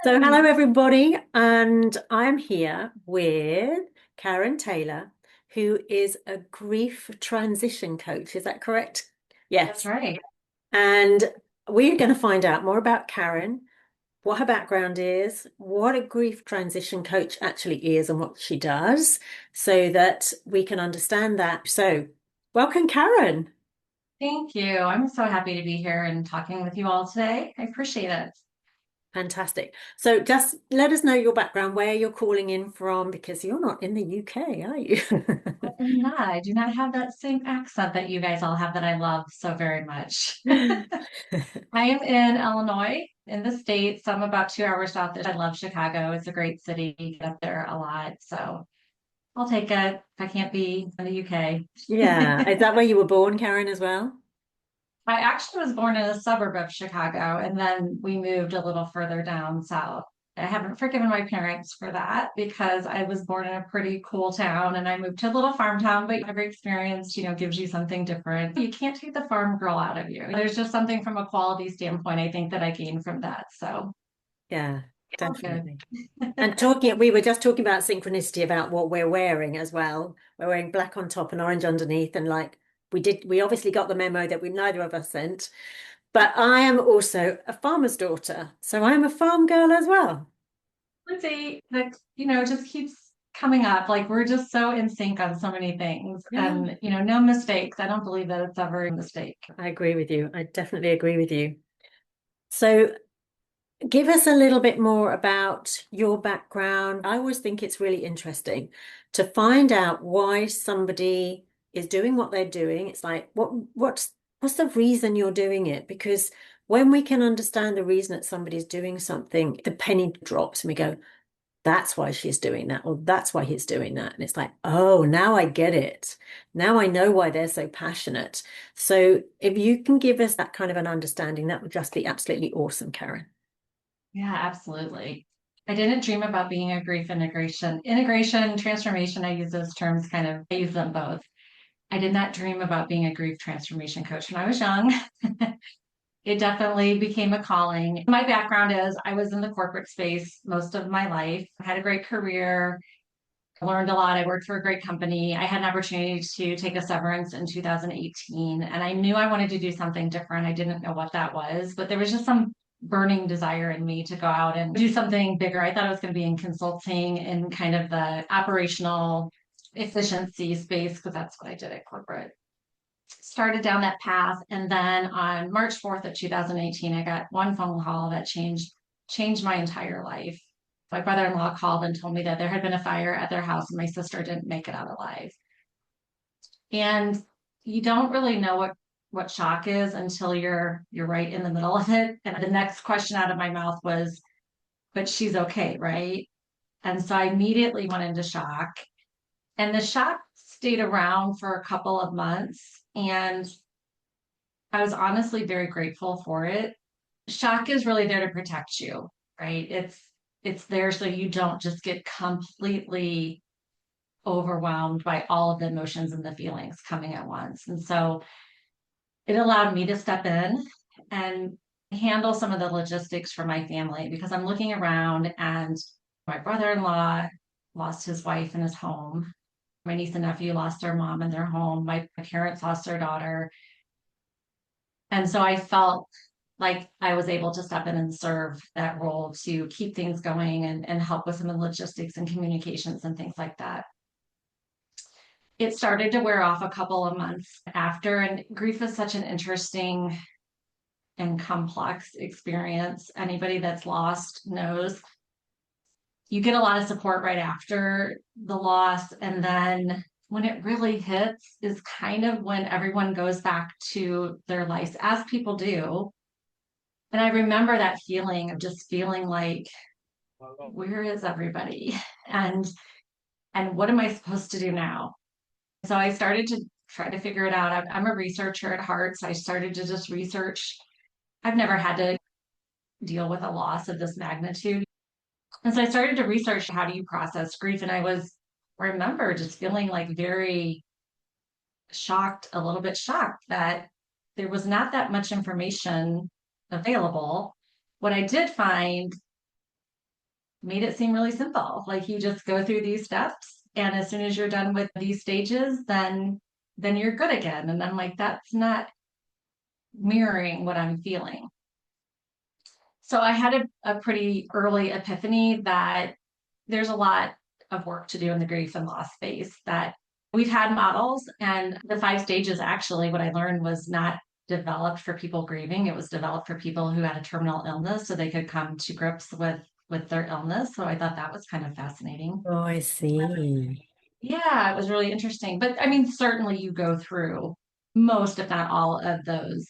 So, hello Hey, everybody, and I'm here with Karen Taylor, who is a grief transition coach. Is that correct? that's Yes. right. And we're going to find out more about Karen, what her background is, what a grief transition coach actually is, and what she does, so that we can understand that. So, welcome, Karen. Thank you. I'm so happy to be here and talking with you all today. I appreciate it. Fantastic. So, just let us know your background, where you're calling in from, because you're not in the UK, are you? I'm not. I do not have that same accent that you guys all have that I love so very much. I am in Illinois, in the States. I'm about 2 hours south. I love Chicago. It's a great city. Get up there a lot. So I'll take it if I can't be in the UK. Yeah. Is that where you were born, Karen, as well? I actually was born in a suburb of Chicago, and then we moved a little further down south. I haven't forgiven my parents for that because I was born in a pretty cool town and I moved to a little farm town, but every experience, gives you something different. You can't take the farm girl out of you. There's just something from a quality standpoint, I think, that I gained from that. So, Yeah, all good. definitely. And we were just talking about synchronicity about what we're wearing as well. We're wearing black on top and orange underneath, and like we obviously got the memo that we neither of us sent. But I am also a farmer's daughter, so I'm a farm girl as well. Lindsay, that, just keeps coming up. Like we're just so in sync on so many things Yeah, and, no mistakes. I don't believe that it's ever a mistake. I agree with you. I definitely agree with you. So give us a little bit more about your background. I always think it's really interesting to find out why somebody is doing what they're doing. It's like, what's the reason you're doing it? Because when we can understand the reason that somebody's doing something, the penny drops and we go, that's why she's doing that, or that's why he's doing that. And it's like, oh, now I get it. Now I know why they're so passionate. So if you can give us that kind of an understanding, that would just be absolutely awesome, Karen. Yeah, absolutely. I didn't dream about being a grief integration, transformation. I use those terms I use them both. I did not dream about being a grief transformation coach when I was young. It definitely became a calling. My background is I was in the corporate space most of my life. I had a great career, learned a lot. I worked for a great company. I had an opportunity to take a severance in 2018, and I knew I wanted to do something different. I didn't know what that was, but there was just some burning desire in me to go out and do something bigger. I thought I was going to be in consulting in kind of the operational efficiency space because that's what I did at corporate. Started down that path, and then on March 4th of 2018, I got one phone call that changed my entire life. My brother-in-law called and told me that there had been a fire at their house and my sister didn't make it out alive. And you don't really know what shock is until you're right in the middle of it. And the next question out of my mouth was, "But she's okay, right?" And so I immediately went into shock. And the shock stayed around for a couple of months. And I was honestly very grateful for it. Shock is really there to protect you, right? It's there so you don't just get completely overwhelmed by all of the emotions and the feelings coming at once. And so it allowed me to step in and handle some of the logistics for my family because I'm looking around and my brother-in-law lost his wife and his home. My niece and nephew lost their mom and their home. My parents lost their daughter. And so I felt like I was able to step in and serve that role to keep things going and help with some of the logistics and communications and things like that. It started to wear off a couple of months after, and grief is such an interesting and complex experience. Anybody that's lost knows you get a lot of support right after the loss. And then when it really hits is kind of when everyone goes back to their lives, as people do. And I remember that feeling of just feeling like, where is everybody? And and what am I supposed to do now? So I started to try to figure it out. I'm a researcher at heart, so I started to just research. I've never had to deal with a loss of this magnitude. And so I started to research how do you process grief. And I remember just feeling like very shocked, a little bit shocked that there was not that much information available. What I did find made it seem really simple. Like you just go through these steps, and as soon as you're done with these stages, then you're good again. And I'm like, that's not mirroring what I'm feeling. So I had a pretty early epiphany that there's a lot of work to do in the grief and loss space, that we've had models, and the 5 stages, actually what I learned was not developed for people grieving. It was developed for people who had a terminal illness so they could come to grips with their illness. So I thought that was kind of fascinating. Oh, I see. Yeah, it was really interesting. But I mean, certainly you go through most, if not all, of those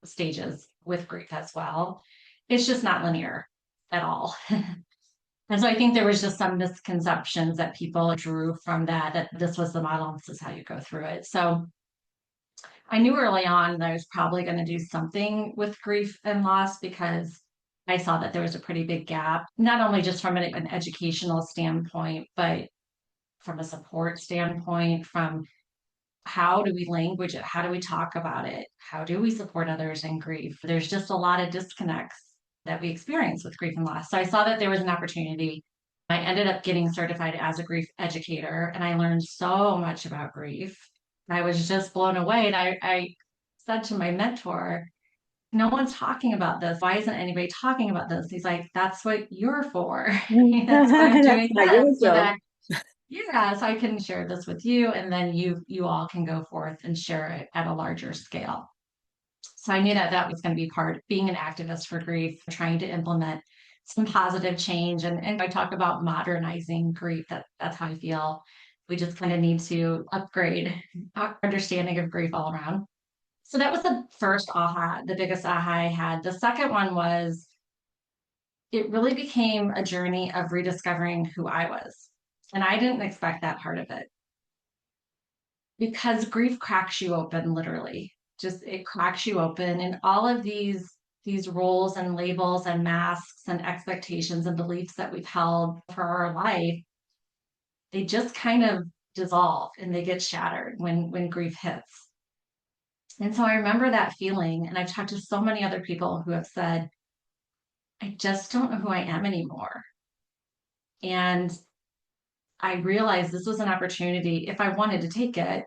stages with grief as well. It's just not linear at all. And so I think there was just some misconceptions that people drew from that, that this was the model, and this is how you go through it. So I knew early on that I was probably going to do something with grief and loss, because I saw that there was a pretty big gap, not only just from an educational standpoint, but from a support standpoint, from how do we language it? How do we talk about it? How do we support others in grief? There's just a lot of disconnects that we experience with grief and loss. So I saw that there was an opportunity. I ended up getting certified as a grief educator, and I learned so much about grief. I was just blown away. And I said to my mentor, no one's talking about this. Why isn't anybody talking about this? He's like, that's what you're for. That's why I'm That's doing not this, your so job. that yeah, so I can share this with you, and then you all can go forth and share it at a larger scale. So I knew that that was going to be part being an activist for grief, trying to implement some positive change. And I talk about modernizing grief. That's how I feel. We just kind of need to upgrade our understanding of grief all around. So that was the first aha, the biggest aha I had. The second one was it really became a journey of rediscovering who I was. And I didn't expect that part of it, because grief cracks you open, literally. Just it cracks you open, and all of these roles and labels and masks and expectations and beliefs that we've held for our life, they just kind of dissolve and they get shattered when grief hits. And so I remember that feeling, and I've talked to so many other people who have said, I just don't know who I am anymore. And I realized this was an opportunity, if I wanted to take it,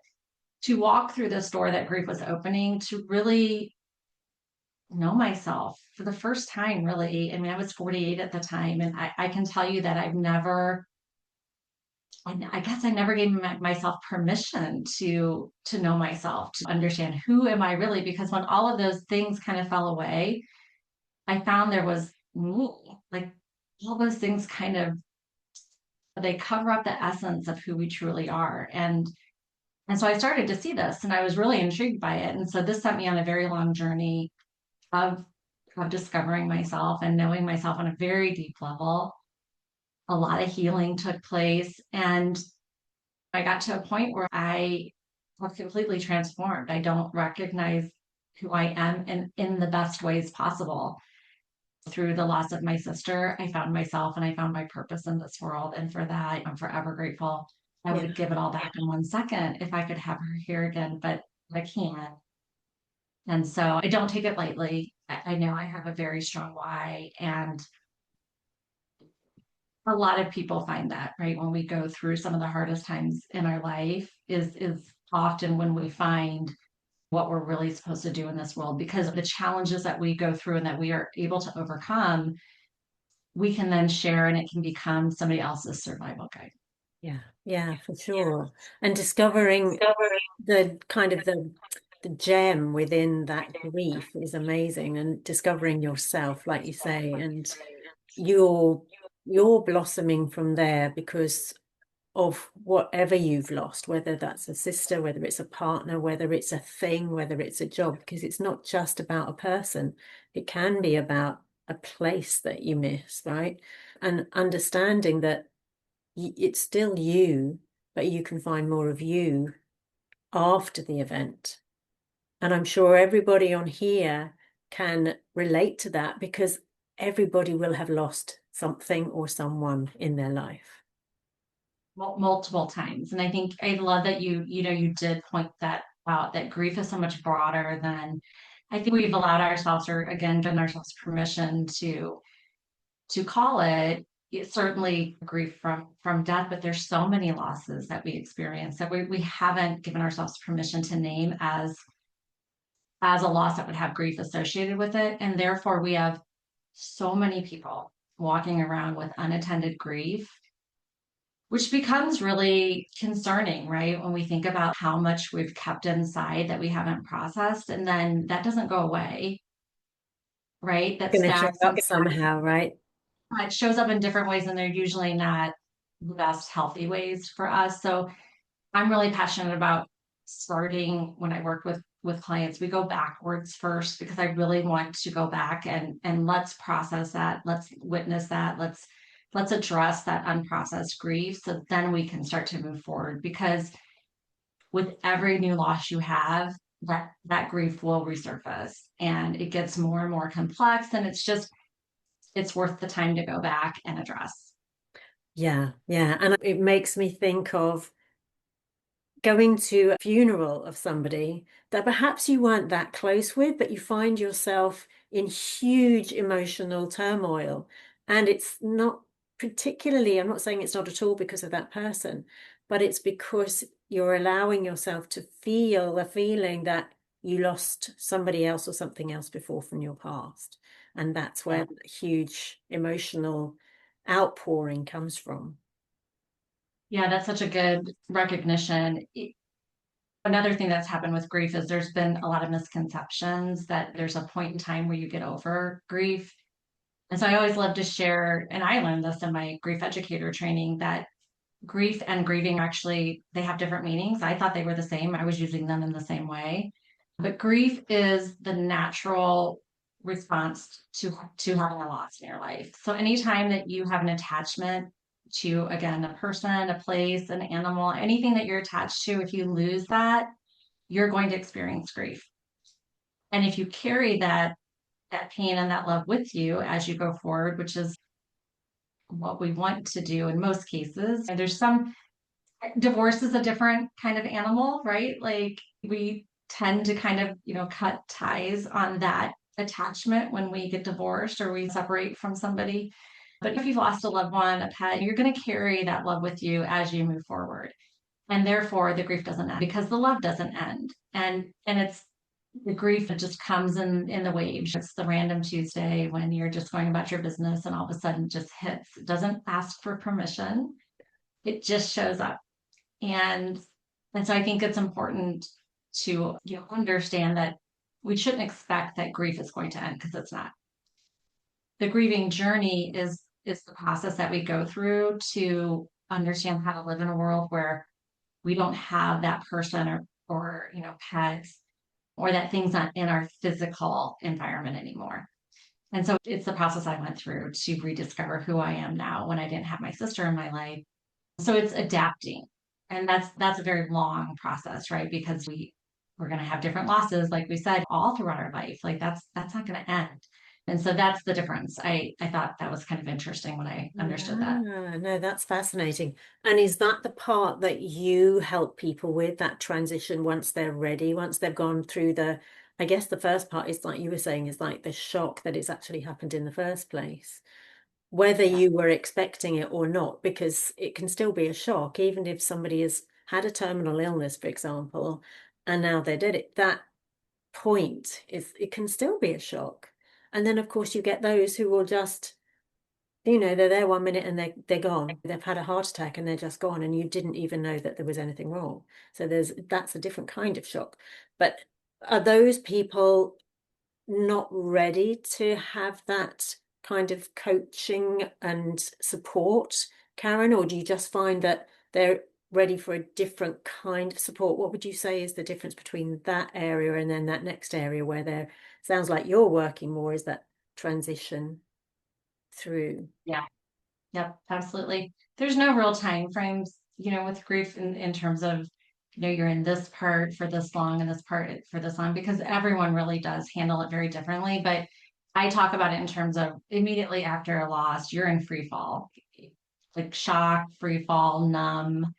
to walk through this door that grief was opening, to really know myself for the first time, really. I mean, I was 48 at the time, and I can tell you that I guess I never gave myself permission to know myself, to understand who am I really, because when all of those things kind of fell away, I found there was me. Like all those things kind of, they cover up the essence of who we truly are. And so I started to see this, and I was really intrigued by it. And so this sent me on a very long journey of of discovering myself and knowing myself on a very deep level. A lot of healing took place, and I got to a point where I was completely transformed. I don't recognize who I am in the best ways possible. Through the loss of my sister, I found myself and I found my purpose in this world. And for that, I'm forever grateful. I Yeah. would give it all back in 1 second if I could have her here again, but I can't. And so I don't take it lightly. I know I have a very strong why. And a lot of people find that, right? When we go through some of the hardest times in our life is often when we find what we're really supposed to do in this world, because of the challenges that we go through and that we are able to overcome, we can then share, and it can become somebody else's survival guide. Yeah, yeah, for sure. And discovering the kind of the gem within that grief is amazing, and discovering yourself, like you say, and you're you're blossoming from there because of whatever you've lost, whether that's a sister, whether it's a partner, whether it's a thing, whether it's a job, because it's not just about a person. It can be about a place that you miss, right? And understanding that it's still you, but you can find more of you after the event. And I'm sure everybody on here can relate to that, because everybody will have lost something or someone in their life. Multiple times. And I think I love that you did point that out, that grief is so much broader than, I think we've allowed ourselves, or again given ourselves permission to call it. it's certainly grief from death, but there's so many losses that we experience that we haven't given ourselves permission to name as a loss that would have grief associated with it. And therefore we have so many people walking around with unattended grief, which becomes really concerning, right? When we think about how much we've kept inside that we haven't processed, and then that doesn't go away, right? That Going to show stacks up and somehow, right? it shows up in different ways, and they're usually not the best healthy ways for us. So I'm really passionate about starting when I work with clients. We go backwards first because I really want to go back and let's process that. Let's witness that. Let's address that unprocessed grief so then we can start to move forward. Because with every new loss you have, that grief will resurface and it gets more and more complex. And it's worth the time to go back and address. Yeah, yeah. And it makes me think of going to a funeral of somebody that perhaps you weren't that close with, but you find yourself in huge emotional turmoil. And it's not particularly, I'm not saying it's not at all because of that person, but it's because you're allowing yourself to feel a feeling that you lost somebody else or something else before from your past. And that's Yeah. where the huge emotional outpouring comes from. Yeah, that's such a good recognition. Another thing that's happened with grief is there's been a lot of misconceptions that there's a point in time where you get over grief. And so I always love to share, and I learned this in my grief educator training, that grief and grieving actually they have different meanings. I thought they were the same. I was using them in the same way. But grief is the natural response to having a loss in your life. So anytime that you have an attachment to, again, a person, a place, an animal, anything that you're attached to, if you lose that, you're going to experience grief. And if you carry that pain and that love with you as you go forward, which is what we want to do in most cases. And there's some divorce is a different kind of animal, right? Like we tend to kind of, cut ties on that attachment when we get divorced or we separate from somebody. But if you've lost a loved one, a pet, you're going to carry that love with you as you move forward. And therefore the grief doesn't end because the love doesn't end. And it's the grief that just comes in the waves. It's the random Tuesday when you're just going about your business and all of a sudden it just hits. It doesn't ask for permission. It just shows up. And and so I think it's important to understand that we shouldn't expect that grief is going to end because it's not. The grieving journey is the process that we go through to understand how to live in a world where we don't have that person or pets or that thing's not in our physical environment anymore. And so it's the process I went through to rediscover who I am now when I didn't have my sister in my life. So it's adapting. And that's a very long process, right? Because we're going to have different losses, like we said, all throughout our life. Like that's not going to end. And so that's the difference. I thought that was kind of interesting when I understood that. Yeah, no, that's fascinating. And is that the part that you help people with, that transition once they're ready, once they've gone through I guess the first part is like you were saying, is like the shock that it's actually happened in the first place, whether Yeah. you were expecting it or not, because it can still be a shock, even if somebody has had a terminal illness, for example, and now they're dead. That point it can still be a shock. And then, of course, you get those who will just they're there 1 minute and they're gone. They've had a heart attack and they're just gone, and you didn't even know that there was anything wrong. So that's a different kind of shock. But are those people not ready to have that kind of coaching and support, Karen, or do you just find that they're ready for a different kind of support? What would you say is the difference between that area and then that next area where there sounds like you're working more is that transition through? Yeah. Yep, absolutely. There's no real time frames, with grief in terms of, you're in this part for this long and this part for this long, because everyone really does handle it very differently. But I talk about it in terms of immediately after a loss, you're in free fall, like shock, free fall, numb.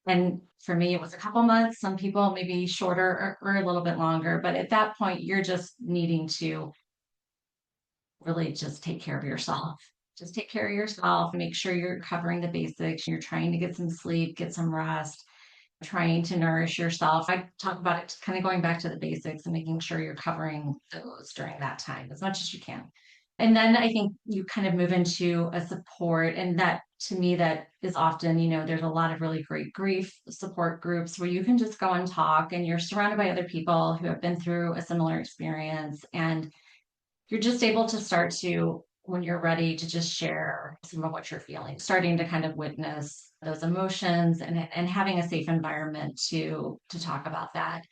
And for me, it was a couple months. Some people maybe shorter or a little bit longer. But at that point, you're just needing to really just take care of yourself. just take care of yourself, make sure you're covering the basics, you're trying to get some sleep, get some rest, trying to nourish yourself. I talk about it kind of going back to the basics and making sure you're covering those during that time as much as you can. And then I think you kind of move into a support, and that to me, that is often, there's a lot of really great grief support groups where you can just go and talk, and you're surrounded by other people who have been through a similar experience. And you're just able to start to, when you're ready to just share some of what you're feeling, starting to kind of witness those emotions and having a safe environment to talk about that.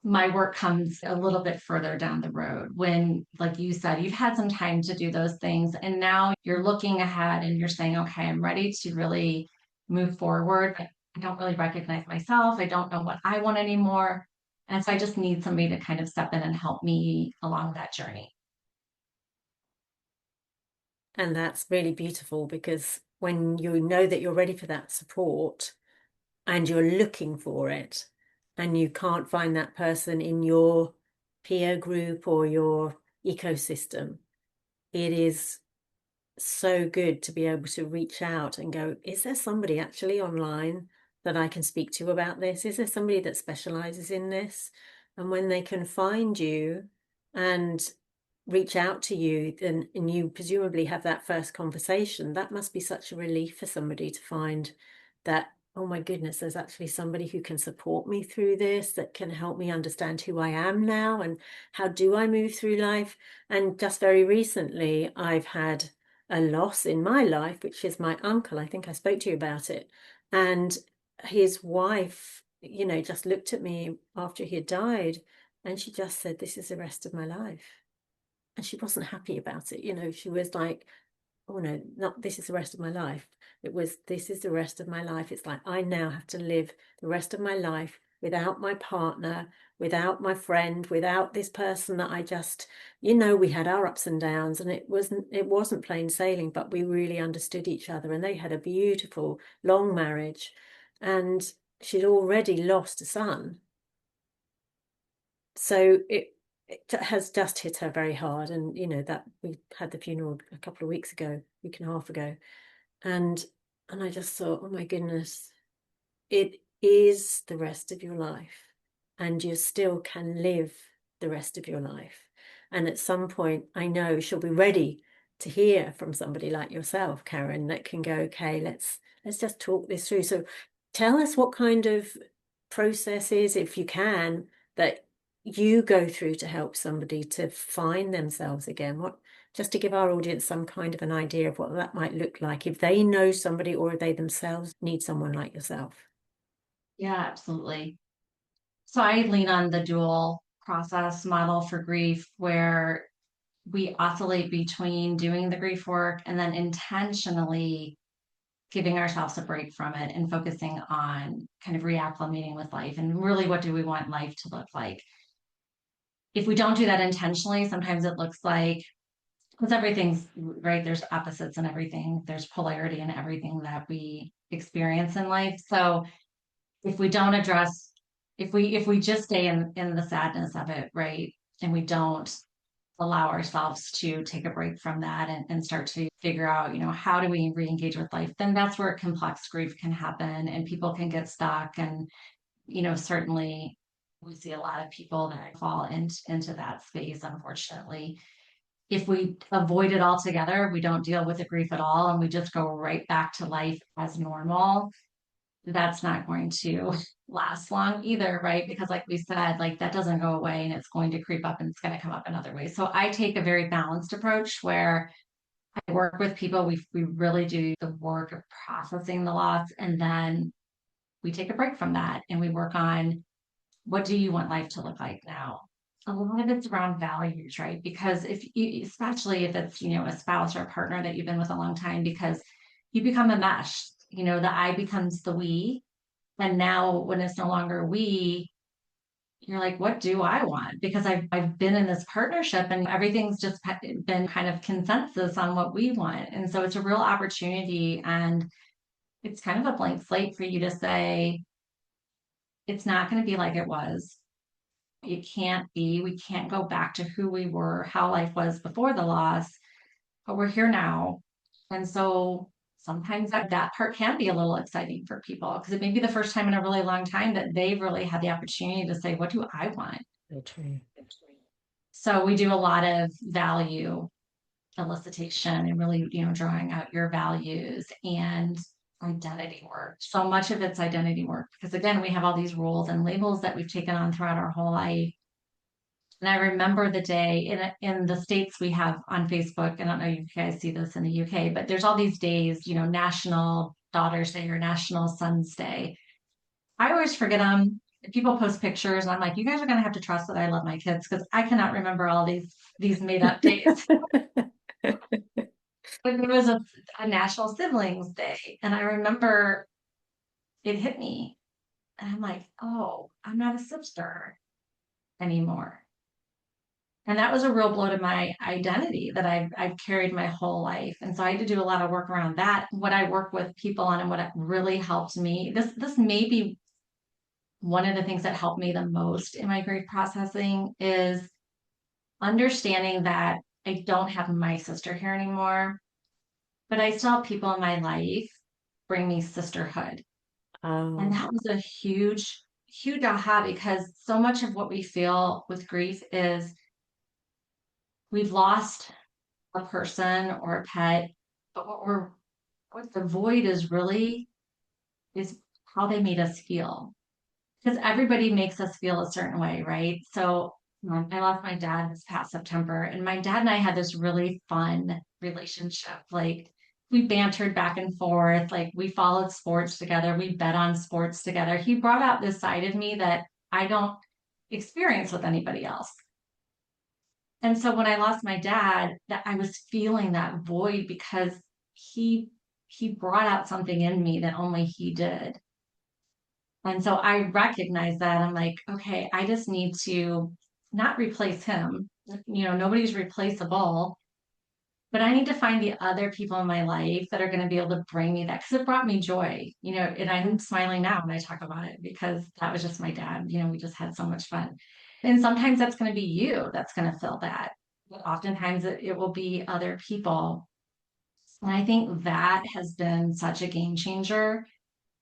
My work comes a little bit further down the road when, like you said, you've had some time to do those things and now you're looking ahead and you're saying, okay, I'm ready to really move forward. I don't really recognize myself. I don't know what I want anymore. And so I just need somebody to kind of step in and help me along that journey. And that's really beautiful because when you know that you're ready for that support and you're looking for it and you can't find that person in your peer group or your ecosystem, it is so good to be able to reach out and go, is there somebody actually online that I can speak to about this? Is there somebody that specializes in this? And when they can find you and reach out to you, and you presumably have that first conversation, that must be such a relief for somebody to find that, oh my goodness, there's actually somebody who can support me through this, that can help me understand who I am now and how do I move through life. And just very recently, I've had a loss in my life, which is my uncle. I think I spoke to you about it. And his wife, just looked at me after he had died and she just said, this is the rest of my life. And she wasn't happy about it. She was like, oh no, not this is the rest of my life. It was, this is the rest of my life. It's like, I now have to live the rest of my life without my partner, without my friend, without this person that I just, we had our ups and downs and it wasn't plain sailing, but we really understood each other and they had a beautiful long marriage. And she'd already lost a son. So it has just hit her very hard. And that we had the funeral a couple of weeks ago, week and a half ago. And I just thought, oh my goodness, it is the rest of your life. And you still can live the rest of your life. And at some point, I know she'll be ready to hear from somebody like yourself, Karen, that can go, okay, let's just talk this through. So tell us what kind of processes, if you can, that you go through to help somebody to find themselves again. Just to give our audience some kind of an idea of what that might look like if they know somebody or if they themselves need someone like yourself. Yeah, absolutely. So I lean on the dual process model for grief, where we oscillate between doing the grief work and then intentionally giving ourselves a break from it and focusing on kind of reacclimating with life and really what do we want life to look like. If we don't do that intentionally, sometimes it looks like, because everything's right, there's opposites in everything, there's polarity in everything that we experience in life. So if we don't address, if we just stay in the sadness of it, right, and we don't allow ourselves to take a break from that and start to figure out, how do we re-engage with life, then that's where complex grief can happen and people can get stuck. And, certainly we see a lot of people that fall into that space, unfortunately. If we avoid it altogether, we don't deal with the grief at all, and we just go right back to life as normal, that's not going to last long either, right? Because like we said, like that doesn't go away and it's going to creep up and it's going to come up in other ways. So I take a very balanced approach where I work with people. We really do the work of processing the loss, and then we take a break from that and we work on, what do you want life to look like now? A lot of it's around values, right? Because if you, especially if it's, a spouse or a partner that you've been with a long time, because you become a mesh, the I becomes the we. And now when it's no longer we, you're like, what do I want? Because I've been in this partnership and everything's just been kind of consensus on what we want. And so it's a real opportunity, and it's kind of a blank slate for you to say, it's not going to be like it was. It can't be. We can't go back to who we were, how life was before the loss, but we're here now. And so sometimes that part can be a little exciting for people because it may be the first time in a really long time that they've really had the opportunity to say, what do I want? So true. So we do a lot of value elicitation and really, drawing out your values and identity work. So much of it's identity work because again, we have all these roles and labels that we've taken on throughout our whole life. And I remember the day in the States we have on Facebook. I don't know if you guys see this in the UK, but there's all these days, National Daughter's Day or National Son's Day. I always forget them. People post pictures, and I'm like, you guys are gonna have to trust that I love my kids because I cannot remember all these made up days. But there was a National Siblings Day, and I remember it hit me, and I'm like, oh, I'm not a sister anymore. And that was a real blow to my identity that I've carried my whole life. And so I had to do a lot of work around that. What I work with people on and what it really helped me, this may be one of the things that helped me the most in my grief processing is understanding that I don't have my sister here anymore, but I still have people in my life bring me sisterhood. And Oh, that was a huge, huge aha because so much of what we feel with grief is we've lost a person or a pet, but what the void is really is how they made us feel. Because everybody makes us feel a certain way, right? So I lost my dad this past September, and my dad and I had this really fun relationship. Like we bantered back and forth, like we followed sports together, we bet on sports together. He brought out this side of me that I don't experience with anybody else. And so when I lost my dad, that I was feeling that void because he he brought out something in me that only he did. And so I recognize that. I'm like, okay, I just need to not replace him. Nobody's replaceable, but I need to find the other people in my life that are going to be able to bring me that because it brought me joy, and I'm smiling now when I talk about it because that was just my dad. We just had so much fun. And sometimes that's going to be you that's going to fill that. But oftentimes it will be other people. And I think that has been such a game changer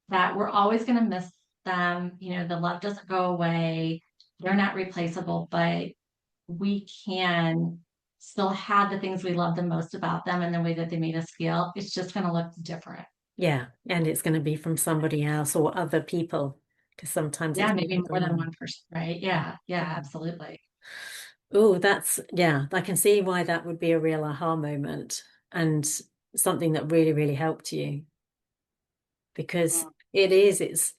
that we're always going to miss them. The love doesn't go away. They're not replaceable, but we can still have the things we love the most about them and the way that they made us feel. It's just going to look different. yeah. And it's going to be from somebody else or other people because sometimes Yeah, it's maybe more more than than one. one person, right? Yeah, yeah, absolutely. Oh, yeah, I can see why that would be a real aha moment and something that really, really helped you because it's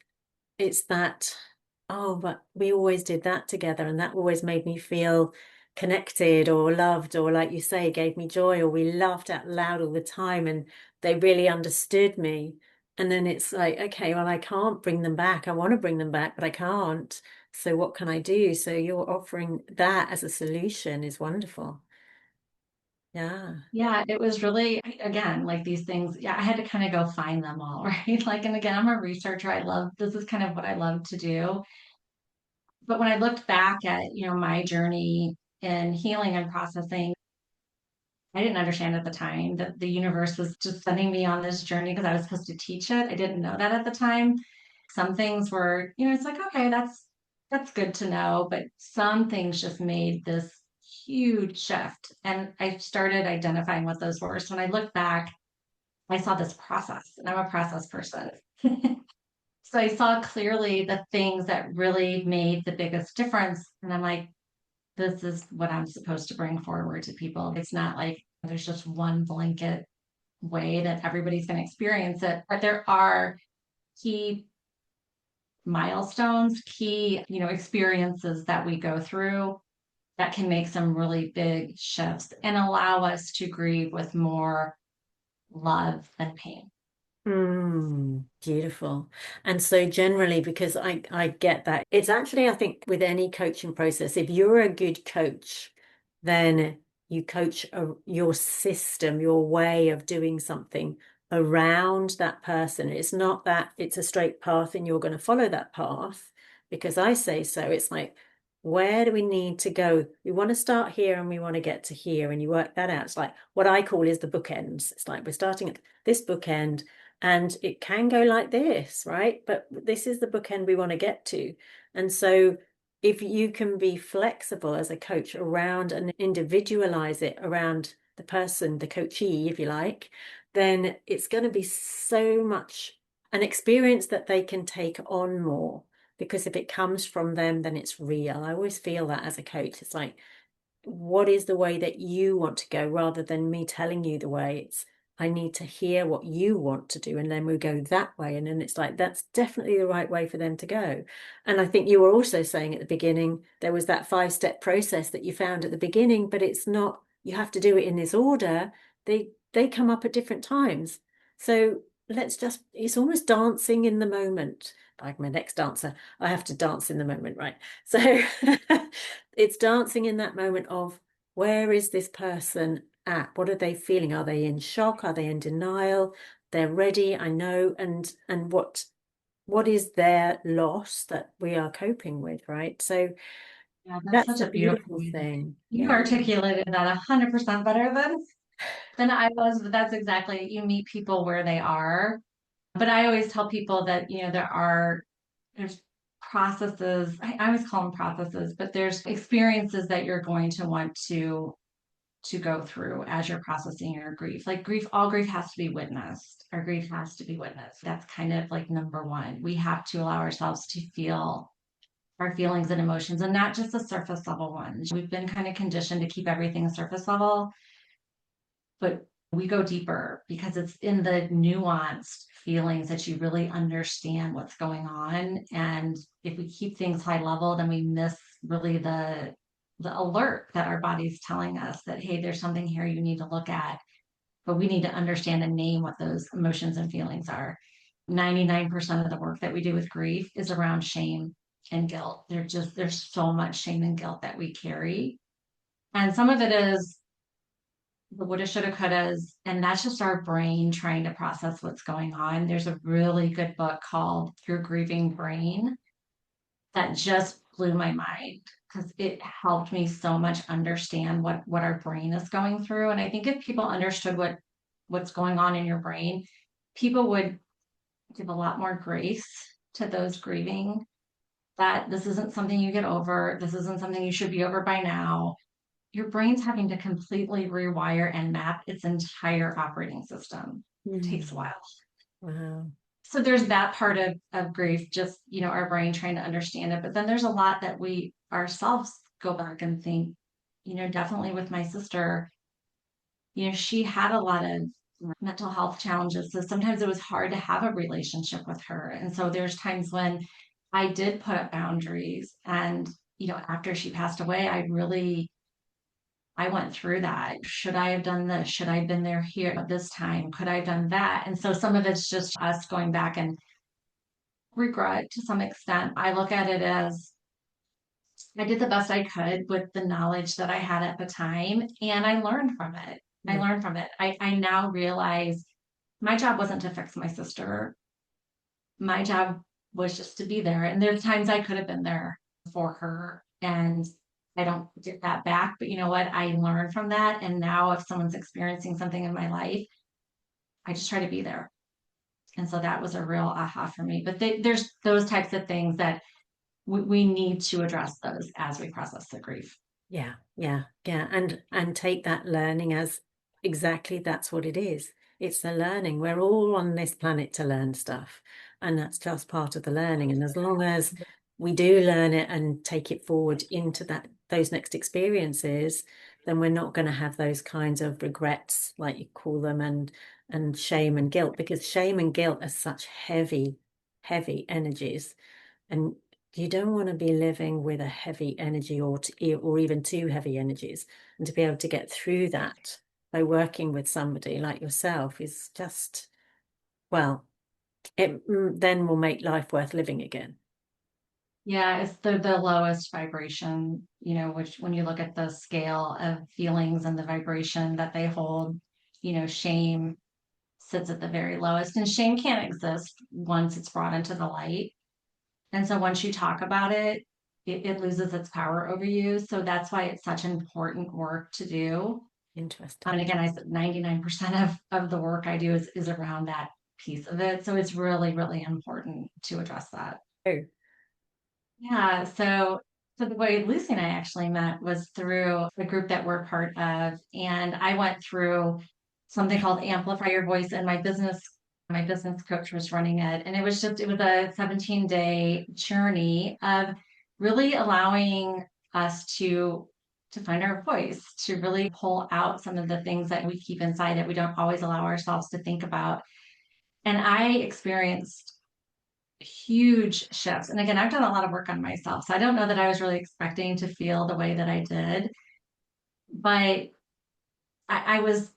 that, oh, but we always did that together and that always made me feel connected or loved or like you say, gave me joy or we laughed out loud all the time and they really understood me. And then it's like, okay, well, I can't bring them back. I want to bring them back, but I can't. So what can I do? So you're offering that as a solution is wonderful. Yeah. Yeah, it was really, again, like these things. Yeah, I had to kind of go find them all, right? Like, and again, I'm a researcher. This is kind of what I love to do. But when I looked back at, my journey in healing and processing, I didn't understand at the time that the universe was just sending me on this journey because I was supposed to teach it. I didn't know that at the time. Some things were, it's like, okay, that's good to know, but some things just made this huge shift. And I started identifying what those were. So when I look back, I saw this process, and I'm a process person. So I saw clearly the things that really made the biggest difference. And I'm like, this is what I'm supposed to bring forward to people. It's not like there's just one blanket way that everybody's going to experience it, but there are key milestones, key, experiences that we go through that can make some really big shifts and allow us to grieve with more love than pain. Beautiful. And so generally, because I get that, it's actually, I think, with any coaching process, if you're a good coach, then you coach your system, your way of doing something around that person. It's not that it's a straight path and you're going to follow that path because I say so. It's like, Where do we need to go? We want to start here and we want to get to here, and you work that out. It's like what I call is the bookends. It's like we're starting at this bookend and it can go like this, right? But this is the bookend we want to get to. And so if you can be flexible as a coach around and individualize it around the person, the coachee, if you like, then it's going to be so much an experience that they can take on more, because if it comes from them, then it's real. I always feel that as a coach. It's like, what is the way that you want to go rather than me telling you the way? It's, I need to hear what you want to do, and then we go that way. And then it's like, that's definitely the right way for them to go. And I think you were also saying at the beginning, there was that 5-step process that you found at the beginning, but it's not, you have to do it in this order. They come up at different times. So let's just, it's almost dancing in the moment. Like my next dancer, I have to dance in the moment, right? So it's dancing in that moment of, where is this person at? What are they feeling? Are they in shock? Are they in denial? They're ready, I know. And what is their loss that we are coping with, right? So Yeah, that's that's such the a beautiful beautiful way. thing. You Yeah. articulated that 100% better than I was, but that's exactly it. You meet people where they are. But I always tell people that, there's processes, I always call them processes, but there's experiences that you're going to want to go through as you're processing your grief. Like grief, all grief has to be witnessed. Our grief has to be witnessed. That's kind of like number one. We have to allow ourselves to feel our feelings and emotions and not just the surface level ones. We've been kind of conditioned to keep everything surface level, but we go deeper because it's in the nuanced feelings that you really understand what's going on. And if we keep things high level, then we miss really the alert that our body's telling us that, hey, there's something here you need to look at. But we need to understand and name what those emotions and feelings are. 99% of the work that we do with grief is around shame and guilt. There's so much shame and guilt that we carry. And some of it is the woulda, shoulda, couldas, and that's just our brain trying to process what's going on. There's a really good book called Your Grieving Brain that just blew my mind because it helped me so much understand what our brain is going through. And I think if people understood what's going on in your brain, people would give a lot more grace to those grieving, that this isn't something you get over. This isn't something you should be over by now. Your brain's having to completely rewire and map its entire operating system. It takes a Mm, while. wow. So there's that part of grief, just, our brain trying to understand it. But then there's a lot that we ourselves go back and think, definitely with my sister, she had a lot of mental health challenges. So sometimes it was hard to have a relationship with her. And so there's times when I did put up boundaries. And, after she passed away, I went through that. Should I have done this? Should I have been there here at this time? Could I have done that? And so some of it's just us going back and regret to some extent. I look at it as I did the best I could with the knowledge that I had at the time, and I learned from it. I Yeah. learned from it. I now realize my job wasn't to fix my sister. My job was just to be there. And there's times I could have been there for her, and I don't get that back. But you know what? I learned from that. And now if someone's experiencing something in my life, I just try to be there. And so that was a real aha for me. But there's those types of things that we need to address those as we process the grief. Yeah, yeah, yeah. And take that learning as exactly that's what it is. It's the learning. We're all on this planet to learn stuff. And that's just part of the learning. And as long as we do learn it and take it forward into those next experiences, then we're not going to have those kinds of regrets, like you call them, and shame and guilt, because shame and guilt are such heavy, heavy energies. And you don't want to be living with a heavy energy, or even two heavy energies. And to be able to get through that by working with somebody like yourself is just, well, it then will make life worth living again. Yeah, it's the lowest vibration, which when you look at the scale of feelings and the vibration that they hold, shame sits at the very lowest. And shame can't exist once it's brought into the light. And so once you talk about it, it loses its power over you. So that's why it's such important work to do. Interesting. And again, I said 99% of the work I do is around that piece of it. So it's really, really important to address that. Oh. Yeah. So the way Lucy and I actually met was through a group that we're part of. And I went through something called Amplify Your Voice, and my business coach was running it. And it was a 17-day journey of really allowing us to find our voice, to really pull out some of the things that we keep inside that we don't always allow ourselves to think about. And I experienced huge shifts. And again, I've done a lot of work on myself. So I don't know that I was really expecting to feel the way that I did, but I, I was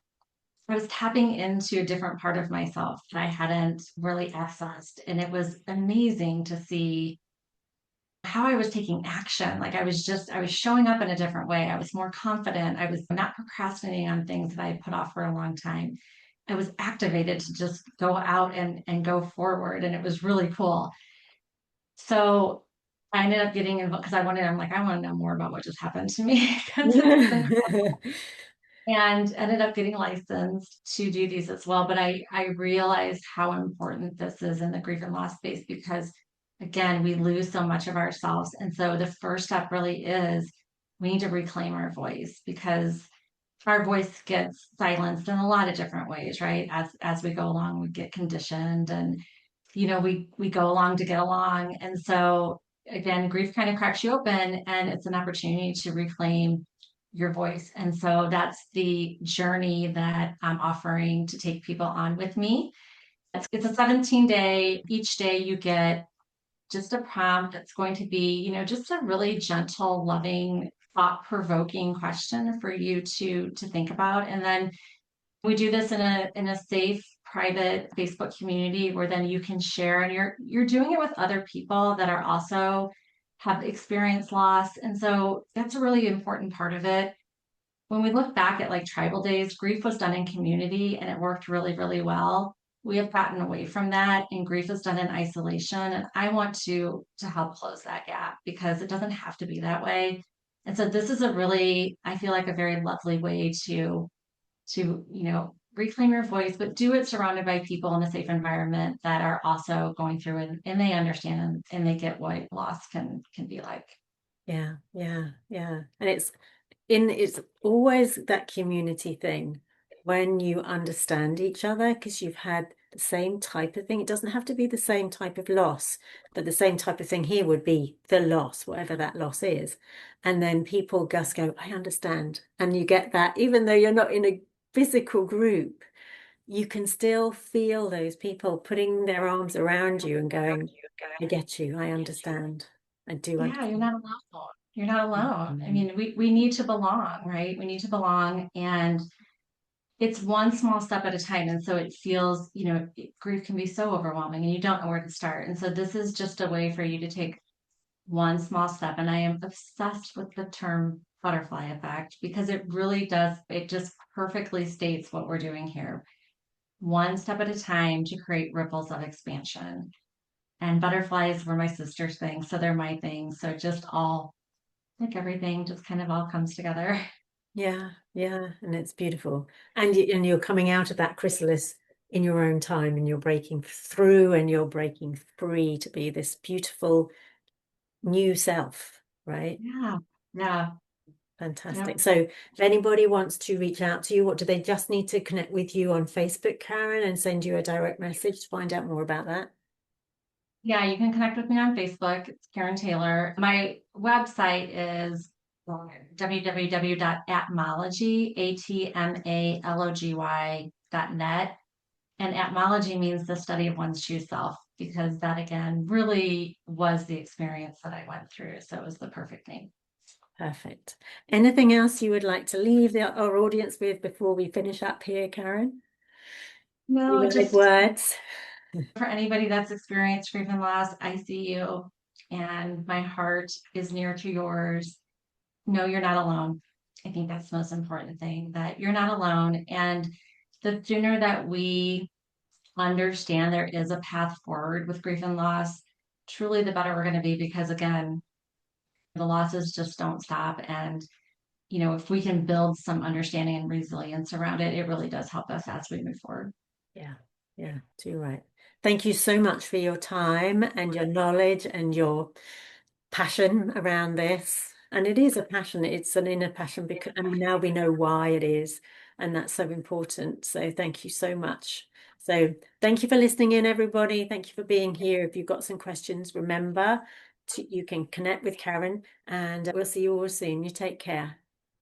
I was tapping into a different part of myself that I hadn't really accessed. And it was amazing to see how I was taking action. Like I was showing up in a different way. I was more confident. I was not procrastinating on things that I had put off for a long time. I was activated to just go out and go forward. And it was really cool. So I ended up getting involved because I'm like, I want to know more about what just happened to me because it's been and ended up getting licensed to do these as well. But I realized how important this is in the grief and loss space because again, we lose so much of ourselves. And so the first step really is we need to reclaim our voice because our voice gets silenced in a lot of different ways, right? As we go along, we get conditioned and we go along to get along. And so again, grief kind of cracks you open and it's an opportunity to reclaim your voice. And so that's the journey that I'm offering to take people on with me. It's a 17 day, each day you get just a prompt that's going to be, just a really gentle, loving, thought provoking question for you to think about. And then we do this in a safe, private Facebook community where then you can share and you're doing it with other people that are also have experienced loss. And so that's a really important part of it. When we look back at like tribal days, grief was done in community and it worked really, really well. We have gotten away from that and grief is done in isolation. And I want to help close that gap because it doesn't have to be that way. And so this is a really, I feel like a very lovely way to reclaim your voice, but do it surrounded by people in a safe environment that are also going through and they understand and they get what loss can be like. Yeah, yeah, yeah. And it's always that community thing when you understand each other because you've had the same type of thing. It doesn't have to be the same type of loss, but the same type of thing here would be the loss, whatever that loss is. And then people just go, I understand. And you get that, even though you're not in a physical group, you can still feel those people putting their arms around you and going, I get you, I understand. I do Yeah, you're understand. not alone. You're not alone. I Mhm. mean, we need to belong, right? We need to belong. And it's one small step at a time. And so it feels, grief can be so overwhelming and you don't know where to start. And so this is just a way for you to take one small step. And I am obsessed with the term butterfly effect because it really does, it just perfectly states what we're doing here. One step at a time to create ripples of expansion. And butterflies were my sister's thing, so they're my thing. So just all like everything just kind of all comes together. Yeah, yeah, and it's beautiful. And you're coming out of that chrysalis in your own time and you're breaking through and you're breaking free to be this beautiful new self, right? Yeah. Yeah. Fantastic. Yep. So if anybody wants to reach out to you, what do they just need to connect with you on Facebook, Karen, and send you a direct message to find out more about that? Yeah, you can connect with me on Facebook. It's Karen Taylor. My website is www.atmology, atmalogy.net. And atmology means the study of one's true self, because that again really was the experience that I went through. So it was the perfect name. Perfect. Anything else you would like to leave our audience with before we finish up here, Karen? No, Any wise just words? for anybody that's experienced grief and loss, I see you and my heart is near to yours. No, you're not alone. I think that's the most important thing that you're not alone. And the sooner that we understand there is a path forward with grief and loss, truly the better we're going to be because, again, The losses just don't stop. And, if we can build some understanding and resilience around it, it really does help us as we move forward. Yeah, yeah, too right. Thank you so much for your time and your knowledge and your passion around this. And it is a passion, it's an inner passion because, and now we know why it is, and that's so important. So thank you so much. So thank you for listening in, everybody. Thank you for being here. If you've got some questions, remember you can connect with Karen, and we'll see you all soon. You take care.